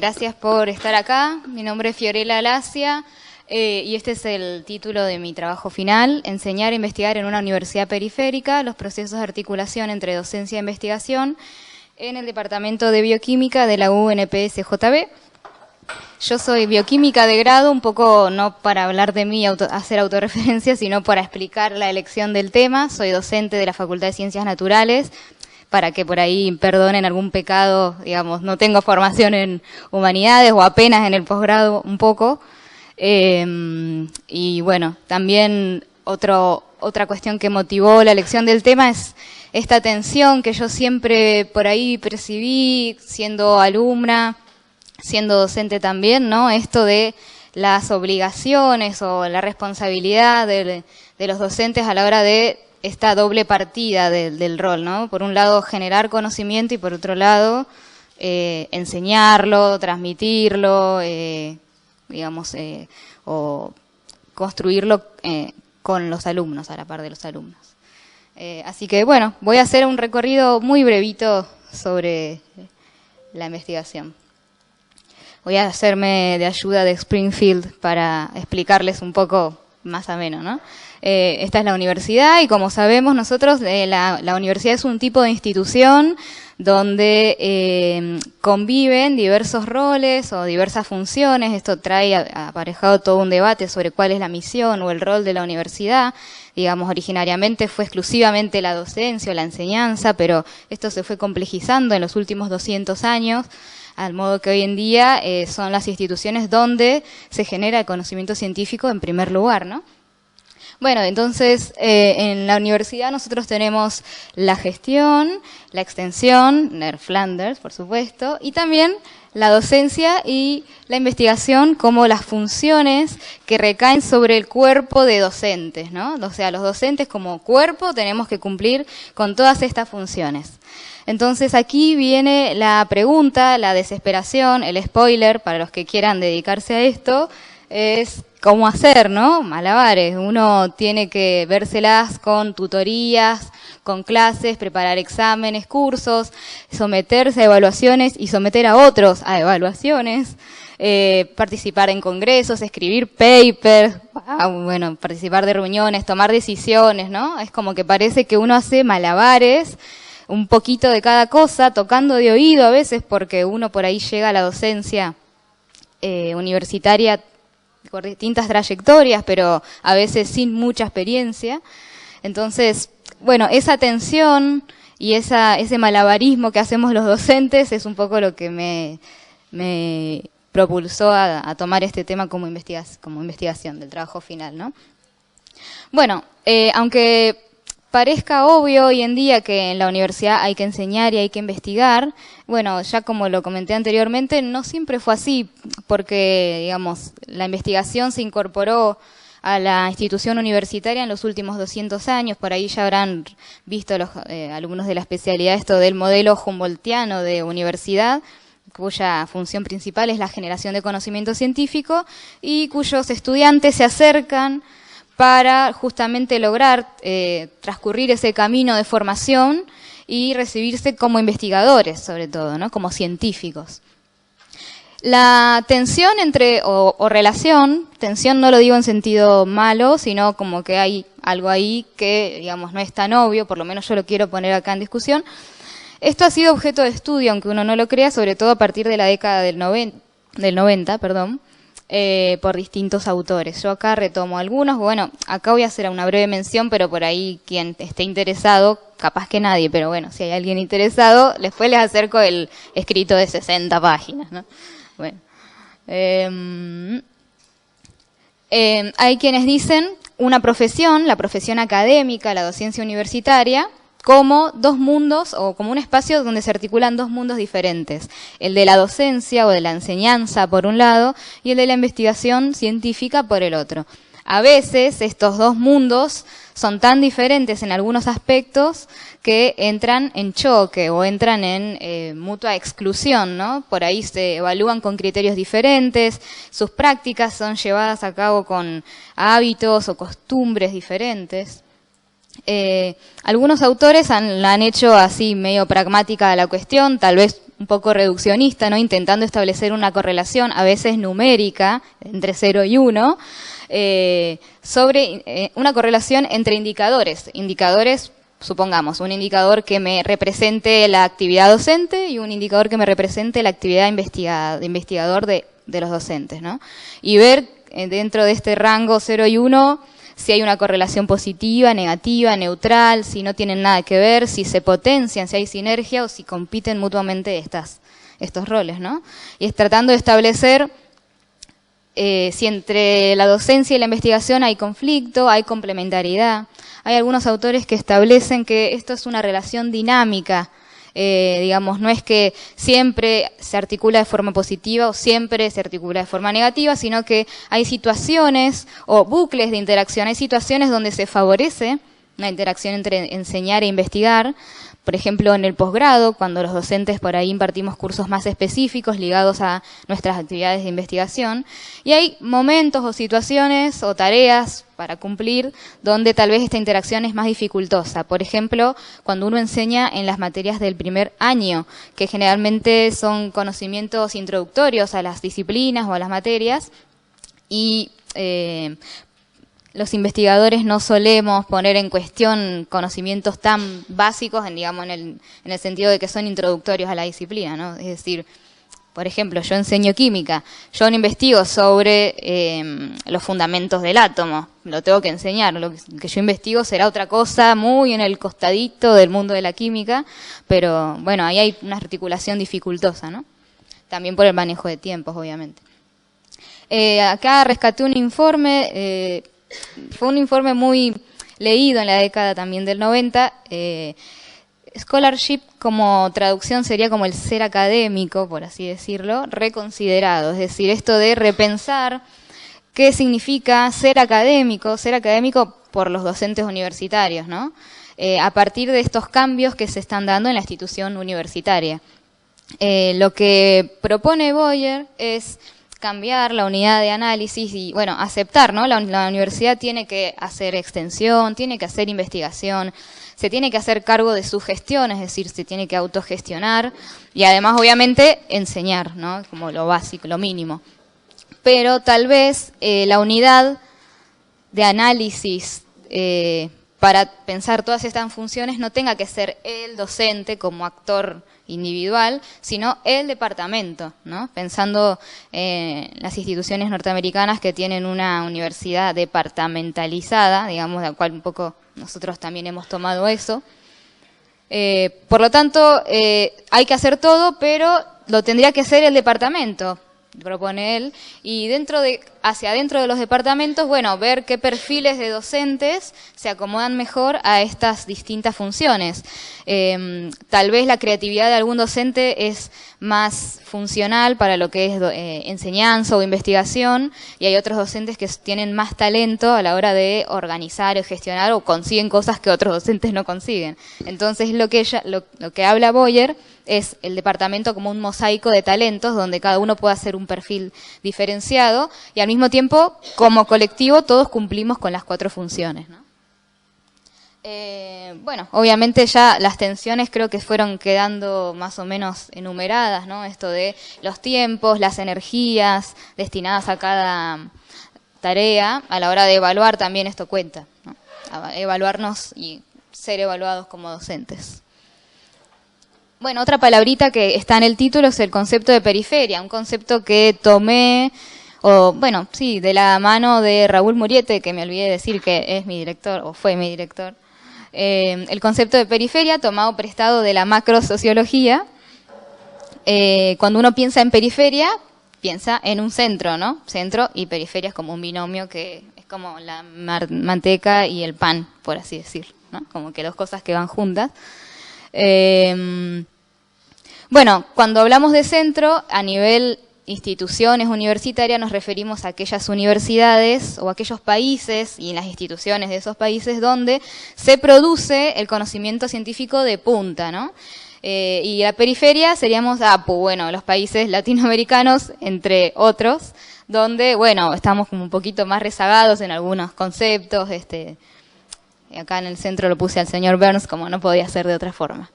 gracias por estar acá. Mi nombre es Fiorella Lacia y este es el título de mi trabajo final: enseñar e investigar en una universidad periférica los procesos de articulación entre docencia e investigación en el Departamento de Bioquímica de la UNPSJB. Yo soy bioquímica de grado, un poco no para hablar de mí, hacer autorreferencia, sino para explicar la elección del tema. Soy docente de la Facultad de Ciencias Naturales, para que por ahí perdonen algún pecado, digamos, no tengo formación en humanidades o apenas en el posgrado un poco. Y bueno, también otra cuestión que motivó la elección del tema es esta tensión que yo siempre por ahí percibí siendo alumna, siendo docente también, ¿no? Esto de las obligaciones o la responsabilidad de los docentes a la hora de esta doble partida del rol, ¿no? Por un lado, generar conocimiento y por otro lado, enseñarlo, transmitirlo, digamos, o construirlo con los alumnos, a la par de los alumnos. Así que, bueno, voy a hacer un recorrido muy brevito sobre la investigación. Voy a hacerme de ayuda de Springfield para explicarles un poco más ameno, ¿no? Esta es la universidad y, como sabemos nosotros, la universidad es un tipo de institución donde conviven diversos roles o diversas funciones. Esto trae aparejado todo un debate sobre cuál es la misión o el rol de la universidad. Digamos, originariamente fue exclusivamente la docencia o la enseñanza, pero esto se fue complejizando en los últimos 200 años, al modo que hoy en día son las instituciones donde se genera el conocimiento científico en primer lugar, ¿no? Bueno, entonces, en la universidad nosotros tenemos la gestión, la extensión, Ned Flanders, por supuesto, y también la docencia y la investigación como las funciones que recaen sobre el cuerpo de docentes, ¿no? O sea, los docentes como cuerpo tenemos que cumplir con todas estas funciones. Entonces aquí viene la pregunta, la desesperación, el spoiler para los que quieran dedicarse a esto, es cómo hacer, ¿no? Malabares. Uno tiene que vérselas con tutorías, con clases, preparar exámenes, cursos, someterse a evaluaciones y someter a otros a evaluaciones, participar en congresos, escribir papers, bueno, participar de reuniones, tomar decisiones, ¿no? Es como que parece que uno hace malabares, un poquito de cada cosa, tocando de oído a veces, porque uno por ahí llega a la docencia universitaria por distintas trayectorias, pero a veces sin mucha experiencia. Entonces, bueno, esa tensión y ese malabarismo que hacemos los docentes es un poco lo que me propulsó a tomar este tema como investigación del trabajo final, ¿no? Bueno, aunque parezca obvio hoy en día que en la universidad hay que enseñar y hay que investigar, bueno, ya como lo comenté anteriormente, no siempre fue así, porque, digamos, la investigación se incorporó a la institución universitaria en los últimos 200 años. Por ahí ya habrán visto los alumnos de la especialidad esto del modelo humboldtiano de universidad, cuya función principal es la generación de conocimiento científico y cuyos estudiantes se acercan para justamente lograr transcurrir ese camino de formación y recibirse como investigadores, sobre todo, ¿no? Como científicos. La tensión o relación, tensión no lo digo en sentido malo, sino como que hay algo ahí que, digamos, no es tan obvio, por lo menos yo lo quiero poner acá en discusión. Esto ha sido objeto de estudio, aunque uno no lo crea, sobre todo a partir de la década del 90, por distintos autores. Yo acá retomo algunos. Bueno, acá voy a hacer una breve mención, pero por ahí quien esté interesado, capaz que nadie, pero bueno, si hay alguien interesado, después les acerco el escrito de 60 páginas, ¿no? Bueno, hay quienes dicen una profesión, la profesión académica, la docencia universitaria, como dos mundos o como un espacio donde se articulan dos mundos diferentes, el de la docencia o de la enseñanza por un lado y el de la investigación científica por el otro. A veces estos dos mundos son tan diferentes en algunos aspectos que entran en choque o entran en mutua exclusión, ¿no? Por ahí se evalúan con criterios diferentes, sus prácticas son llevadas a cabo con hábitos o costumbres diferentes. Algunos autores la han hecho así medio pragmática la cuestión, tal vez un poco reduccionista, ¿no? Intentando establecer una correlación, a veces numérica, entre 0 y 1, sobre una correlación entre indicadores. Indicadores, supongamos, un indicador que me represente la actividad docente y un indicador que me represente la actividad investigador de los docentes, ¿no? Y ver dentro de este rango 0 y 1 si hay una correlación positiva, negativa, neutral, si no tienen nada que ver, si se potencian, si hay sinergia o si compiten mutuamente estos roles, ¿no? Y es tratando de establecer si entre la docencia y la investigación hay conflicto, hay complementariedad. Hay algunos autores que establecen que esto es una relación dinámica. Digamos, no es que siempre se articula de forma positiva o siempre se articula de forma negativa, sino que hay situaciones o bucles de interacción, hay situaciones donde se favorece una interacción entre enseñar e investigar. Por ejemplo, en el posgrado, cuando los docentes por ahí impartimos cursos más específicos ligados a nuestras actividades de investigación, y hay momentos o situaciones o tareas para cumplir donde tal vez esta interacción es más dificultosa. Por ejemplo, cuando uno enseña en las materias del primer año, que generalmente son conocimientos introductorios a las disciplinas o a las materias, y los investigadores no solemos poner en cuestión conocimientos tan básicos, digamos, en el sentido de que son introductorios a la disciplina, ¿no? Es decir, por ejemplo, yo enseño química, yo no investigo sobre los fundamentos del átomo, lo tengo que enseñar, lo que yo investigo será otra cosa muy en el costadito del mundo de la química, pero bueno, ahí hay una articulación dificultosa, ¿no? También por el manejo de tiempos, obviamente. Acá rescaté un informe, fue un informe muy leído en la década también del 90. Scholarship como traducción sería como el ser académico, por así decirlo, reconsiderado. Es decir, esto de repensar qué significa ser académico por los docentes universitarios, ¿no? A partir de estos cambios que se están dando en la institución universitaria. Lo que propone Boyer es cambiar la unidad de análisis y, bueno, aceptar, ¿no? La universidad tiene que hacer extensión, tiene que hacer investigación, se tiene que hacer cargo de su gestión, es decir, se tiene que autogestionar y además, obviamente, enseñar, ¿no? Como lo básico, lo mínimo. Pero tal vez la unidad de análisis para pensar todas estas funciones no tenga que ser el docente como actor individual, sino el departamento, ¿no? Pensando en las instituciones norteamericanas que tienen una universidad departamentalizada, digamos, de la cual un poco nosotros también hemos tomado eso. Por lo tanto, hay que hacer todo, pero lo tendría que hacer el departamento, propone él, y hacia adentro de los departamentos, bueno, ver qué perfiles de docentes se acomodan mejor a estas distintas funciones. Tal vez la creatividad de algún docente es más funcional para lo que es enseñanza o investigación, y hay otros docentes que tienen más talento a la hora de organizar o gestionar o consiguen cosas que otros docentes no consiguen. Entonces lo que habla Boyer es el departamento como un mosaico de talentos donde cada uno puede hacer un perfil diferenciado y al mismo tiempo, como colectivo, todos cumplimos con las 4 funciones, ¿no? Bueno, obviamente ya las tensiones creo que fueron quedando más o menos enumeradas, ¿no? Esto de los tiempos, las energías destinadas a cada tarea, a la hora de evaluar también esto cuenta, ¿no? A evaluarnos y ser evaluados como docentes. Bueno, otra palabrita que está en el título es el concepto de periferia, un concepto que tomé, de la mano de Raúl Muriete, que me olvidé de decir que es mi director, o fue mi director. El concepto de periferia tomado prestado de la macrosociología. Cuando uno piensa en periferia, piensa en un centro, ¿no? Centro y periferia es como un binomio que es como la manteca y el pan, por así decirlo, ¿no? Como que 2 cosas que van juntas. Bueno, cuando hablamos de centro, a nivel instituciones universitarias nos referimos a aquellas universidades o aquellos países y en las instituciones de esos países donde se produce el conocimiento científico de punta, ¿no? Y la periferia seríamos, los países latinoamericanos, entre otros, donde, bueno, estamos como un poquito más rezagados en algunos conceptos, acá en el centro lo puse al señor Burns como no podía ser de otra forma.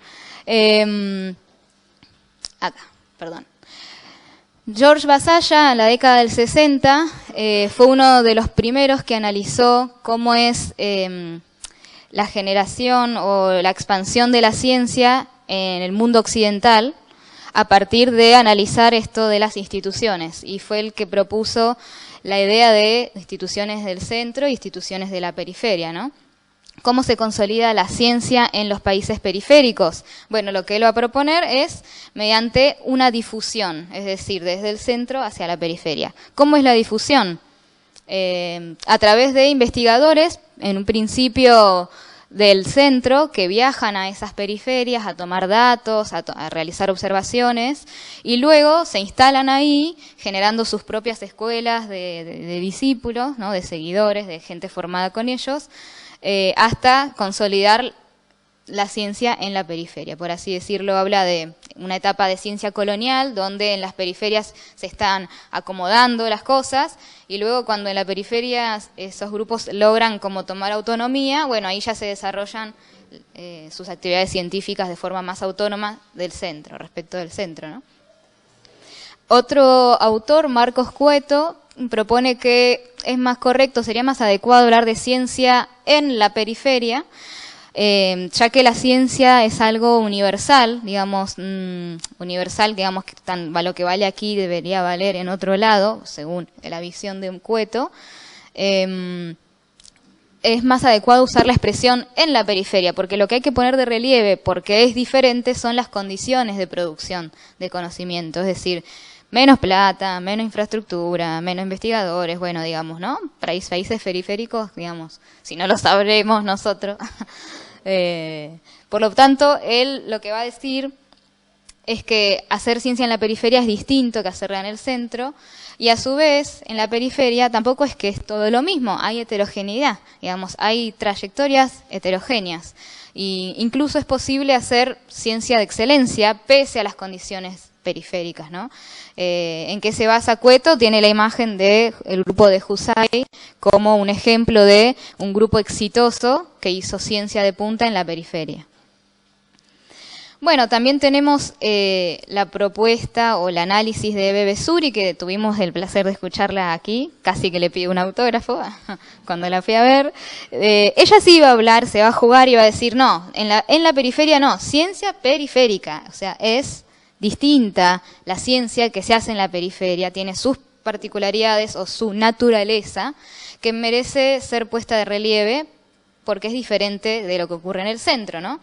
acá, perdón. George Vasalla, en la década del 60, fue uno de los primeros que analizó cómo es la generación o la expansión de la ciencia en el mundo occidental a partir de analizar esto de las instituciones. Y fue el que propuso la idea de instituciones del centro e instituciones de la periferia, ¿no? ¿Cómo se consolida la ciencia en los países periféricos? Bueno, lo que él va a proponer es mediante una difusión, es decir, desde el centro hacia la periferia. ¿Cómo es la difusión? A través de investigadores, en un principio del centro, que viajan a esas periferias a tomar datos, a realizar observaciones, y luego se instalan ahí generando sus propias escuelas de discípulos, ¿no? De seguidores, de gente formada con ellos, hasta consolidar la ciencia en la periferia. Por así decirlo, habla de una etapa de ciencia colonial, donde en las periferias se están acomodando las cosas, y luego cuando en la periferia esos grupos logran como tomar autonomía, bueno, ahí ya se desarrollan sus actividades científicas de forma más autónoma del centro, respecto del centro, ¿no? Otro autor, Marcos Cueto, propone que es más correcto, sería más adecuado hablar de ciencia en la periferia, ya que la ciencia es algo universal, digamos, digamos que lo que vale aquí debería valer en otro lado, según la visión de un Cueto. Es más adecuado usar la expresión en la periferia, porque lo que hay que poner de relieve, porque es diferente, son las condiciones de producción de conocimiento, es decir, menos plata, menos infraestructura, menos investigadores, bueno, digamos, ¿no? Países periféricos, digamos, si no lo sabremos nosotros. Por lo tanto, él lo que va a decir es que hacer ciencia en la periferia es distinto que hacerla en el centro, y a su vez, en la periferia tampoco es que es todo lo mismo, hay heterogeneidad, digamos, hay trayectorias heterogéneas, y incluso es posible hacer ciencia de excelencia pese a las condiciones periféricas, ¿no? ¿En qué se basa Cueto? Tiene la imagen del grupo de Husay como un ejemplo de un grupo exitoso que hizo ciencia de punta en la periferia. Bueno, también tenemos la propuesta o el análisis de Ebe Bessuri, que tuvimos el placer de escucharla aquí, casi que le pido un autógrafo cuando la fui a ver. Ella sí iba a hablar, se va a jugar y iba a decir, no, en la periferia no, ciencia periférica, o sea, es distinta la ciencia que se hace en la periferia, tiene sus particularidades o su naturaleza que merece ser puesta de relieve porque es diferente de lo que ocurre en el centro, ¿no?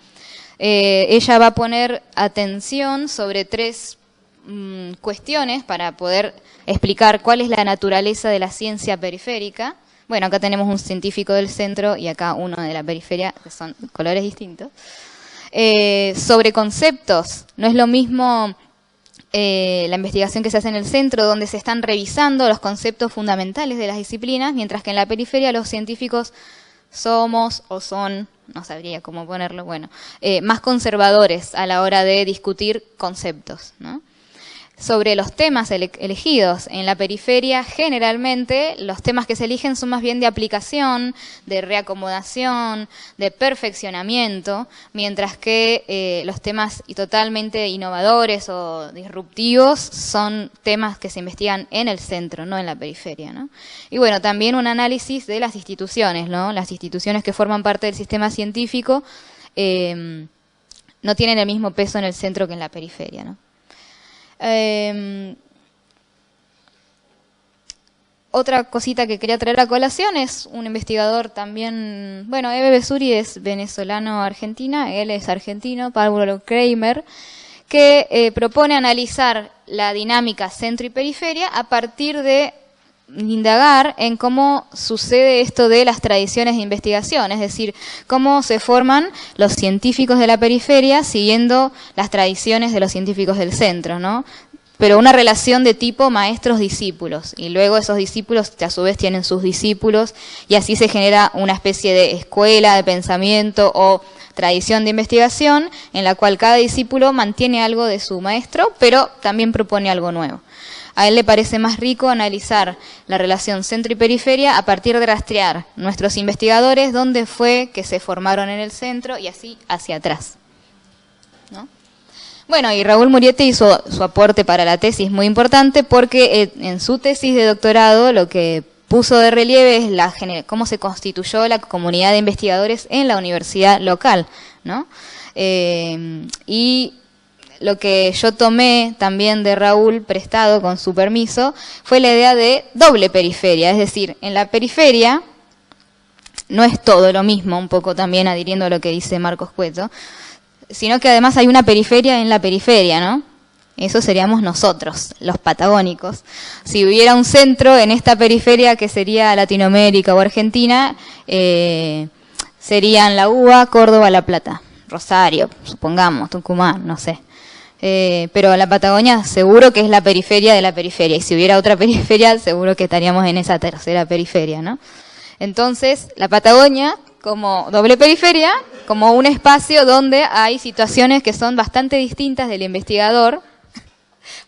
Ella va a poner atención sobre tres cuestiones para poder explicar cuál es la naturaleza de la ciencia periférica. Bueno, acá tenemos un científico del centro y acá uno de la periferia, que son colores distintos. Sobre conceptos, no es lo mismo la investigación que se hace en el centro, donde se están revisando los conceptos fundamentales de las disciplinas, mientras que en la periferia los científicos somos o son, no sabría cómo ponerlo, bueno, más conservadores a la hora de discutir conceptos, ¿no? Sobre los temas elegidos en la periferia, generalmente los temas que se eligen son más bien de aplicación, de reacomodación, de perfeccionamiento, mientras que los temas totalmente innovadores o disruptivos son temas que se investigan en el centro, no en la periferia, ¿no? Y bueno, también un análisis de las instituciones, ¿no? Las instituciones que forman parte del sistema científico no tienen el mismo peso en el centro que en la periferia, ¿no? Otra cosita que quería traer a colación es un investigador también, bueno, Ebe Bessuri es venezolano-argentina, él es argentino, Pablo Kramer, que propone analizar la dinámica centro y periferia a partir de indagar en cómo sucede esto de las tradiciones de investigación, es decir, cómo se forman los científicos de la periferia siguiendo las tradiciones de los científicos del centro, ¿no? Pero una relación de tipo maestros-discípulos, y luego esos discípulos que a su vez tienen sus discípulos, y así se genera una especie de escuela de pensamiento o tradición de investigación en la cual cada discípulo mantiene algo de su maestro, pero también propone algo nuevo. A él le parece más rico analizar la relación centro y periferia a partir de rastrear nuestros investigadores, dónde fue que se formaron en el centro y así hacia atrás, ¿no? Bueno, y Raúl Murietti hizo su aporte para la tesis muy importante porque en su tesis de doctorado lo que puso de relieve es cómo se constituyó la comunidad de investigadores en la universidad local, ¿no? Y lo que yo tomé también de Raúl, prestado con su permiso, fue la idea de doble periferia, es decir, en la periferia no es todo lo mismo, un poco también adhiriendo a lo que dice Marcos Cueto, sino que además hay una periferia en la periferia, ¿no? Eso seríamos nosotros, los patagónicos. Si hubiera un centro en esta periferia que sería Latinoamérica o Argentina, serían la UBA, Córdoba, La Plata, Rosario, supongamos, Tucumán, no sé. Pero la Patagonia seguro que es la periferia de la periferia, y si hubiera otra periferia seguro que estaríamos en esa tercera periferia, ¿no? Entonces, la Patagonia como doble periferia, como un espacio donde hay situaciones que son bastante distintas del investigador.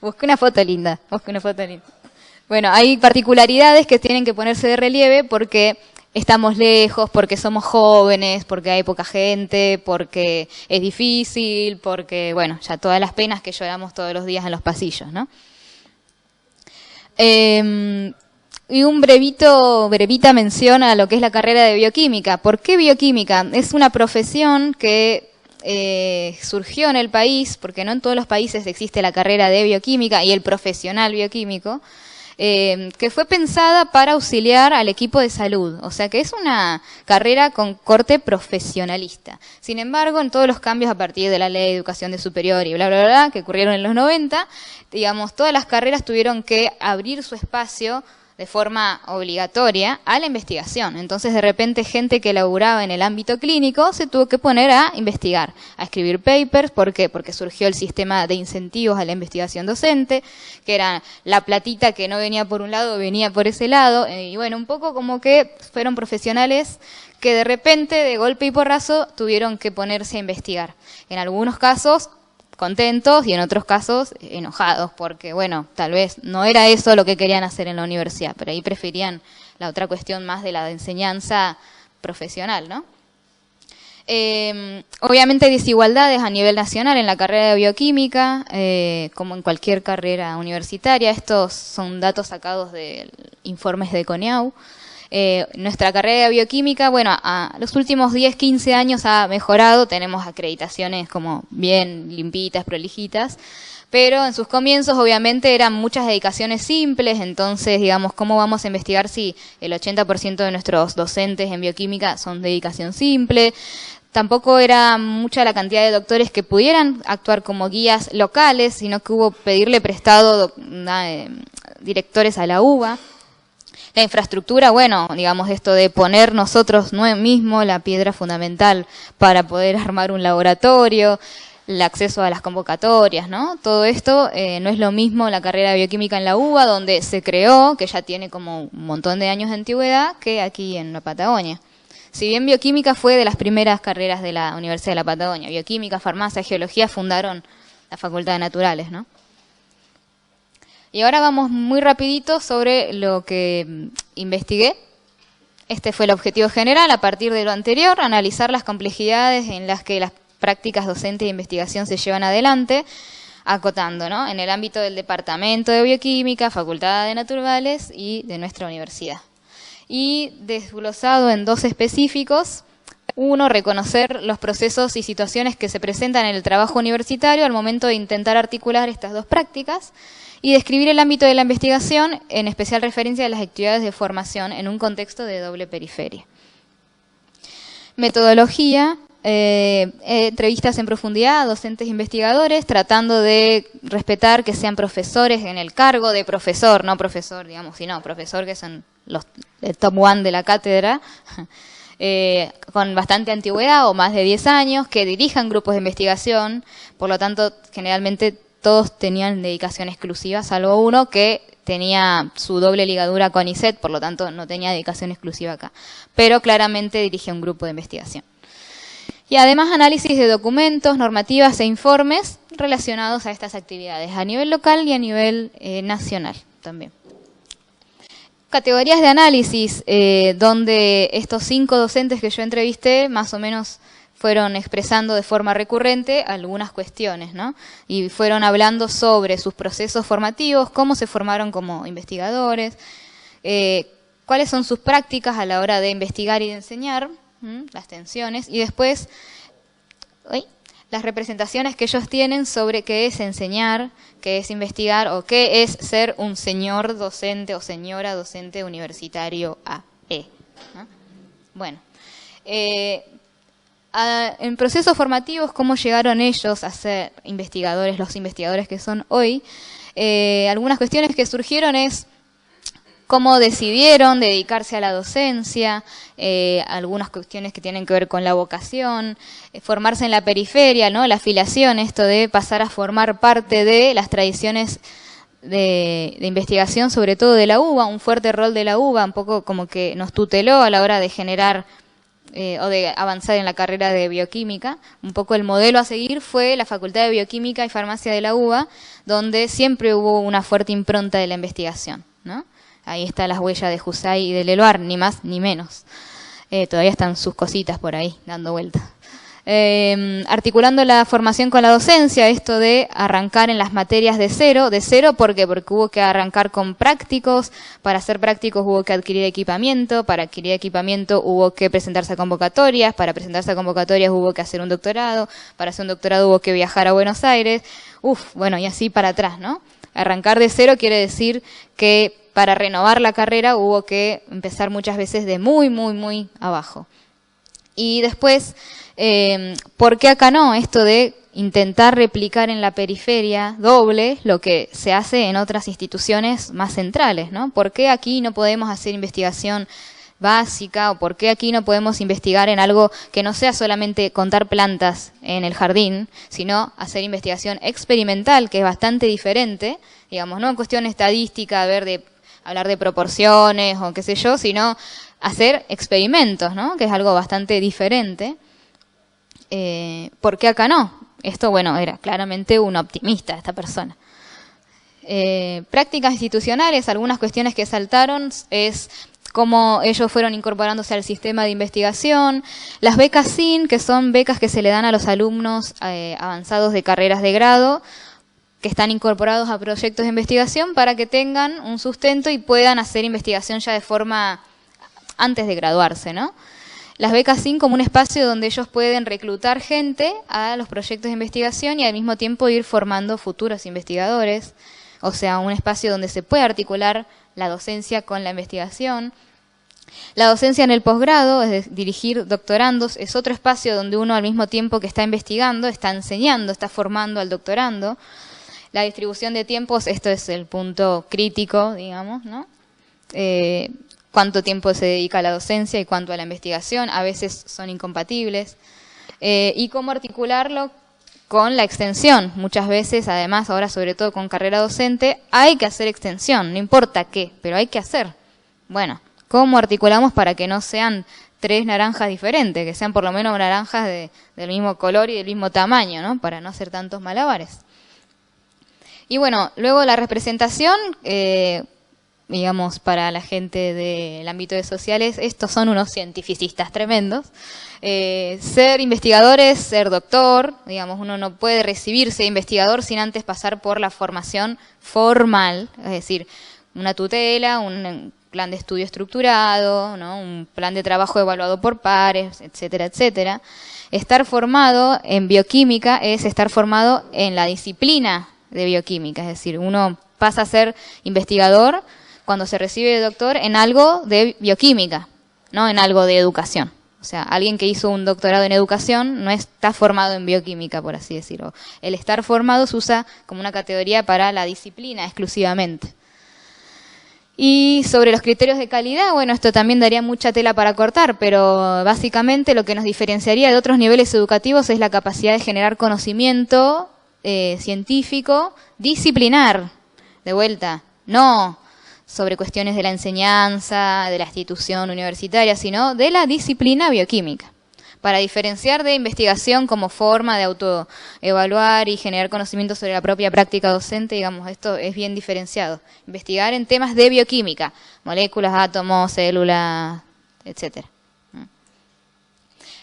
Busqué una foto linda. Bueno, hay particularidades que tienen que ponerse de relieve porque estamos lejos, porque somos jóvenes, porque hay poca gente, porque es difícil, porque, bueno, ya todas las penas que lloramos todos los días en los pasillos, ¿no? Y un brevita mención a lo que es la carrera de bioquímica. ¿Por qué bioquímica? Es una profesión que surgió en el país, porque no en todos los países existe la carrera de bioquímica y el profesional bioquímico, que fue pensada para auxiliar al equipo de salud. O sea que es una carrera con corte profesionalista. Sin embargo, en todos los cambios a partir de la ley de educación de superior y bla, bla, bla, que ocurrieron en los 90, digamos, todas las carreras tuvieron que abrir su espacio de forma obligatoria a la investigación. Entonces, de repente, gente que laburaba en el ámbito clínico se tuvo que poner a investigar, a escribir papers. ¿Por qué? Porque surgió el sistema de incentivos a la investigación docente, que era la platita que no venía por un lado, venía por ese lado. Y bueno, un poco como que fueron profesionales que de repente, de golpe y porrazo, tuvieron que ponerse a investigar. En algunos casos contentos y en otros casos enojados, porque bueno, tal vez no era eso lo que querían hacer en la universidad, pero ahí preferían la otra cuestión más de la enseñanza profesional, ¿no? Obviamente hay desigualdades a nivel nacional en la carrera de bioquímica, como en cualquier carrera universitaria. Estos son datos sacados de informes de CONEAU. Nuestra carrera de bioquímica, bueno, a los últimos 10, 15 años ha mejorado, tenemos acreditaciones como bien limpitas, prolijitas, pero en sus comienzos obviamente eran muchas dedicaciones simples. Entonces, digamos, ¿cómo vamos a investigar si el 80% de nuestros docentes en bioquímica son dedicación simple? Tampoco era mucha la cantidad de doctores que pudieran actuar como guías locales, sino que hubo pedirle prestado directores a la UBA. La infraestructura, bueno, digamos esto de poner nosotros mismos la piedra fundamental para poder armar un laboratorio, el acceso a las convocatorias, ¿no? Todo esto no es lo mismo la carrera de bioquímica en la UBA, donde se creó, que ya tiene como un montón de años de antigüedad, que aquí en la Patagonia. Si bien bioquímica fue de las primeras carreras de la Universidad de la Patagonia, bioquímica, farmacia, geología fundaron la Facultad de Naturales, ¿no? Y ahora vamos muy rapidito sobre lo que investigué. Este fue el objetivo general. A partir de lo anterior, analizar las complejidades en las que las prácticas docentes de investigación se llevan adelante, acotando, ¿no? En el ámbito del Departamento de Bioquímica, Facultad de Naturales y de nuestra universidad. Y desglosado en dos específicos. Uno, reconocer los procesos y situaciones que se presentan en el trabajo universitario al momento de intentar articular estas dos prácticas. Y describir el ámbito de la investigación, en especial referencia a las actividades de formación en un contexto de doble periferia. Metodología, entrevistas en profundidad a docentes e investigadores, tratando de respetar que sean profesores en el cargo de profesor, no profesor, digamos, sino profesor, que son el top one de la cátedra, con bastante antigüedad o más de 10 años, que dirijan grupos de investigación. Por lo tanto, generalmente todos tenían dedicación exclusiva, salvo uno que tenía su doble ligadura con ISET, por lo tanto no tenía dedicación exclusiva acá. Pero claramente dirigía un grupo de investigación. Y además análisis de documentos, normativas e informes relacionados a estas actividades, a nivel local y a nivel nacional también. Categorías de análisis, donde estos 5 docentes que yo entrevisté, más o menos fueron expresando de forma recurrente algunas cuestiones, ¿no? Y fueron hablando sobre sus procesos formativos, cómo se formaron como investigadores, cuáles son sus prácticas a la hora de investigar y de enseñar, las tensiones, y después las representaciones que ellos tienen sobre qué es enseñar, qué es investigar o qué es ser un señor docente o señora docente universitario AE, ¿no? Bueno, en procesos formativos, ¿cómo llegaron ellos a ser investigadores, los investigadores que son hoy? Algunas cuestiones que surgieron es cómo decidieron dedicarse a la docencia, algunas cuestiones que tienen que ver con la vocación, formarse en la periferia, ¿no? La afiliación, esto de pasar a formar parte de las tradiciones de investigación, sobre todo de la UBA, un fuerte rol de la UBA, un poco como que nos tuteló a la hora de generar o de avanzar en la carrera de bioquímica. Un poco el modelo a seguir fue la Facultad de Bioquímica y Farmacia de la UBA, donde siempre hubo una fuerte impronta de la investigación, ¿no? Ahí están las huellas de Jusay y de Leloir, ni más ni menos. Todavía están sus cositas por ahí, dando vueltas. Articulando la formación con la docencia, esto de arrancar en las materias de cero. ¿De cero por qué? Porque hubo que arrancar con prácticos, para hacer prácticos hubo que adquirir equipamiento, para adquirir equipamiento hubo que presentarse a convocatorias, para presentarse a convocatorias hubo que hacer un doctorado, para hacer un doctorado hubo que viajar a Buenos Aires, bueno, y así para atrás, ¿no? Arrancar de cero quiere decir que para renovar la carrera hubo que empezar muchas veces de muy, muy, muy abajo. Y después, ¿por qué acá no? Esto de intentar replicar en la periferia doble lo que se hace en otras instituciones más centrales, ¿no? ¿Por qué aquí no podemos hacer investigación básica o por qué aquí no podemos investigar en algo que no sea solamente contar plantas en el jardín, sino hacer investigación experimental, que es bastante diferente, digamos, no en cuestión estadística, hablar de proporciones o qué sé yo, sino hacer experimentos, ¿no? Que es algo bastante diferente. ¿Por qué acá no? Esto, bueno, era claramente un optimista esta persona. Prácticas institucionales, algunas cuestiones que saltaron es cómo ellos fueron incorporándose al sistema de investigación, las becas SIN, que son becas que se le dan a los alumnos avanzados de carreras de grado, que están incorporados a proyectos de investigación para que tengan un sustento y puedan hacer investigación ya de forma antes de graduarse, ¿no? Las becas SIN como un espacio donde ellos pueden reclutar gente a los proyectos de investigación y al mismo tiempo ir formando futuros investigadores, o sea, un espacio donde se puede articular la docencia con la investigación. La docencia en el posgrado, es decir, dirigir doctorandos, es otro espacio donde uno al mismo tiempo que está investigando, está enseñando, está formando al doctorando. La distribución de tiempos, esto es el punto crítico, digamos, ¿no? Cuánto tiempo se dedica a la docencia y cuánto a la investigación, a veces son incompatibles. Y cómo articularlo con la extensión. Muchas veces, además, ahora sobre todo con carrera docente, hay que hacer extensión, no importa qué, pero hay que hacer. Bueno, ¿cómo articulamos para que no sean 3 naranjas diferentes, que sean por lo menos naranjas del mismo color y del mismo tamaño, ¿no? Para no hacer tantos malabares. Y bueno, luego la representación, digamos, para la gente del ámbito de sociales, estos son unos cientificistas tremendos. Ser investigador es ser doctor, digamos, uno no puede recibirse investigador sin antes pasar por la formación formal, es decir, una tutela, un plan de estudio estructurado, ¿no? Un plan de trabajo evaluado por pares, etcétera, etcétera. Estar formado en bioquímica es estar formado en la disciplina de bioquímica, es decir, uno pasa a ser investigador cuando se recibe de doctor en algo de bioquímica, no en algo de educación. O sea, alguien que hizo un doctorado en educación no está formado en bioquímica, por así decirlo. El estar formado se usa como una categoría para la disciplina exclusivamente. Y sobre los criterios de calidad, bueno, esto también daría mucha tela para cortar, pero básicamente lo que nos diferenciaría de otros niveles educativos es la capacidad de generar conocimiento científico, disciplinar, de vuelta, no sobre cuestiones de la enseñanza, de la institución universitaria, sino de la disciplina bioquímica, para diferenciar de investigación como forma de autoevaluar y generar conocimiento sobre la propia práctica docente. Digamos, esto es bien diferenciado. Investigar en temas de bioquímica, moléculas, átomos, células, etcétera.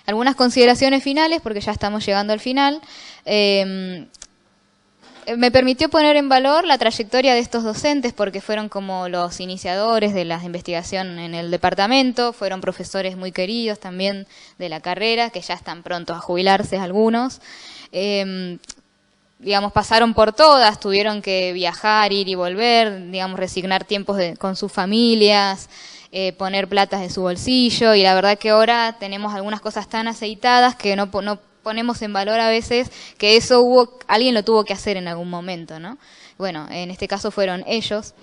Algunas consideraciones finales, porque ya estamos llegando al final. Me permitió poner en valor la trayectoria de estos docentes, porque fueron como los iniciadores de la investigación en el departamento, fueron profesores muy queridos también de la carrera, que ya están prontos a jubilarse algunos. Digamos, pasaron por todas, tuvieron que viajar, ir y volver, digamos, resignar tiempos con sus familias, poner platas de su bolsillo, y la verdad que ahora tenemos algunas cosas tan aceitadas que no ponemos en valor a veces que eso alguien lo tuvo que hacer en algún momento, ¿no? Bueno, en este caso fueron ellos.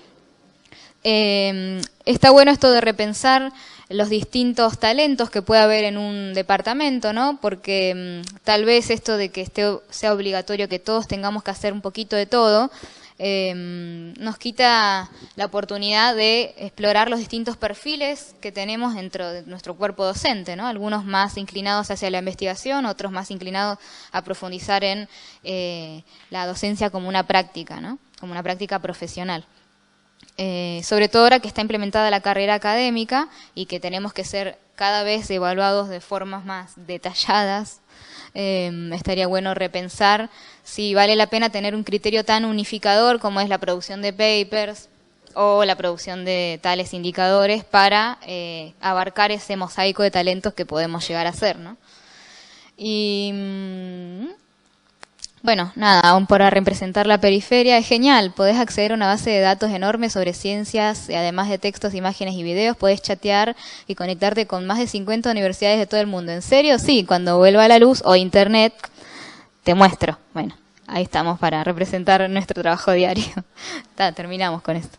Está bueno esto de repensar los distintos talentos que puede haber en un departamento, ¿no? Porque tal vez esto de que sea obligatorio que todos tengamos que hacer un poquito de todo, nos quita la oportunidad de explorar los distintos perfiles que tenemos dentro de nuestro cuerpo docente, ¿no? Algunos más inclinados hacia la investigación, otros más inclinados a profundizar en la docencia como una práctica, ¿no? Como una práctica profesional. Sobre todo ahora que está implementada la carrera académica y que tenemos que ser cada vez evaluados de formas más detalladas, estaría bueno repensar si vale la pena tener un criterio tan unificador como es la producción de papers o la producción de tales indicadores para abarcar ese mosaico de talentos que podemos llegar a ser, ¿no? Y bueno, nada, aún para representar la periferia es genial. Podés acceder a una base de datos enorme sobre ciencias, además de textos, imágenes y videos. Podés chatear y conectarte con más de 50 universidades de todo el mundo. ¿En serio? Sí, cuando vuelva a la luz o internet, te muestro. Bueno, ahí estamos para representar nuestro trabajo diario. Terminamos con esto.